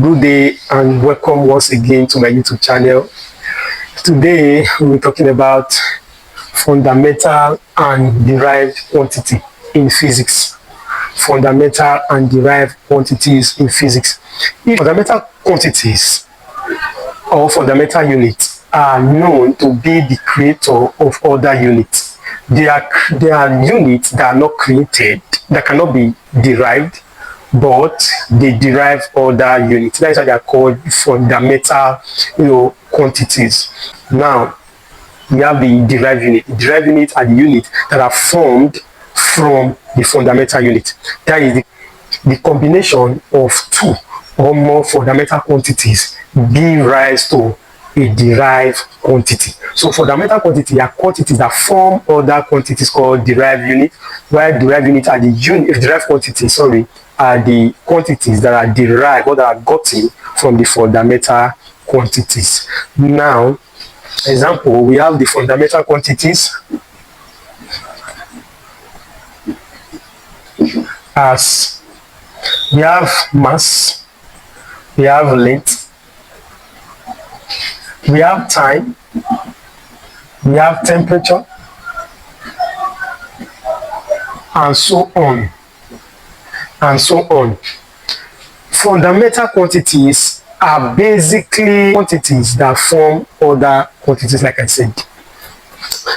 Good day and welcome once again to my YouTube channel. Today we're talking about fundamental and derived quantity in physics. Fundamental and derived quantities in physics. Fundamental quantities or fundamental units are known to be the creator of other units. They are units that are not created, that cannot be derived, but they derive other units. That is why they are called fundamental, quantities. Now, we have the derived unit. The derived units are the units that are formed from the fundamental unit. That is the combination of two or more fundamental quantities give rise to a derived quantity. So fundamental quantity are quantities that form other quantities called derived units, while derived units are derived quantities, are the quantities that are derived or that are gotten from the fundamental quantities. Now, example, we have the fundamental quantities as we have mass, we have length, we have time, we have temperature, and so on. And so on. Fundamental quantities are basically quantities that form other quantities, like I said.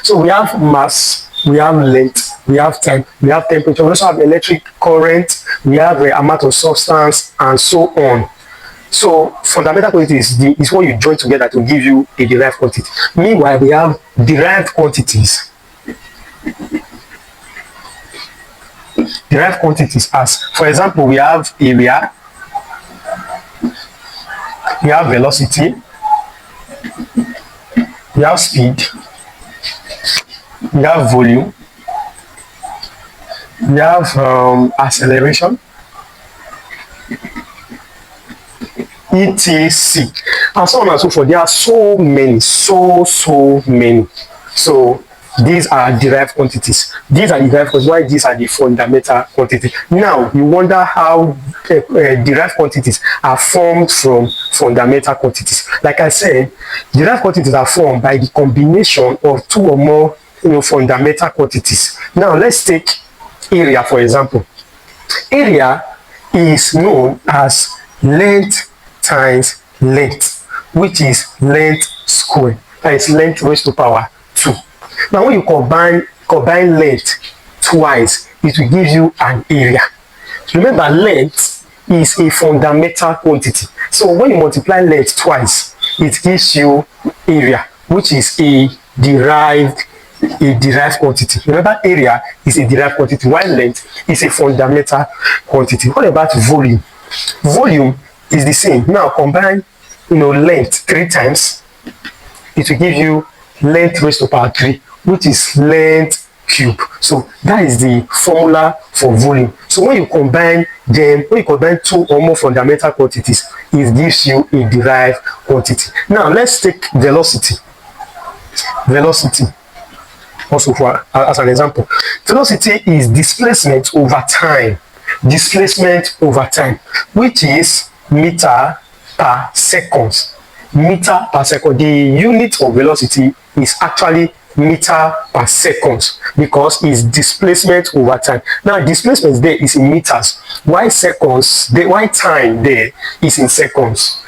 So we have mass, we have length, we have time, we have temperature, we also have electric current, we have the amount of substance, and so on. So fundamental quantities is what you join together to give you a derived quantity. Meanwhile, we have derived quantities. Derived quantities as, for example, we have area, we have velocity, we have speed, we have volume, we have acceleration, etc. and so on and so forth. There are so many, so many. So these are derived quantities. These are derived quantities. Why these are the fundamental quantities? Now, you wonder how derived quantities are formed from fundamental quantities. Like I said, derived quantities are formed by the combination of two or more fundamental quantities. Now, let's take area, for example. Area is known as length times length, which is length squared. That is length raised to power 2. Now, when you combine length twice, it will give you an area. Remember, length is a fundamental quantity. So when you multiply length twice, it gives you area, which is a derived quantity. Remember, area is a derived quantity, while length is a fundamental quantity. What about volume? Volume is the same. Now combine length 3 times, it will give you length raised to power 3, which is length cube. So that is the formula for volume. So when you combine them, when you combine two or more fundamental quantities, it gives you a derived quantity. Now let's take velocity. Velocity also as an example. Velocity is displacement over time. Displacement over time, which is meter per second. Meter per second. The unit of velocity is actually meter per second because it's displacement over time. Now, displacement there is in meters, while time there is in seconds.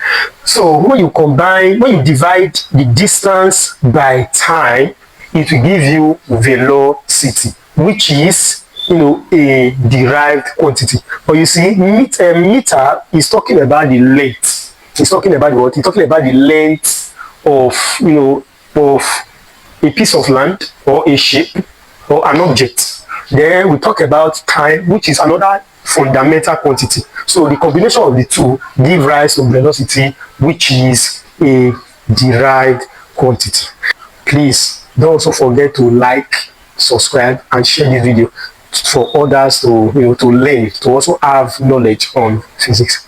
So when you divide the distance by time, it will give you velocity, which is a derived quantity. But you see, meter is talking about the length. It's talking about what? It's talking about the length of of a piece of land or a shape or an object. Then we talk about time, which is another fundamental quantity. So the combination of the two give rise to velocity, which is a derived quantity. Please don't also forget to like, subscribe, and share this video for others to to learn, to also have knowledge on physics.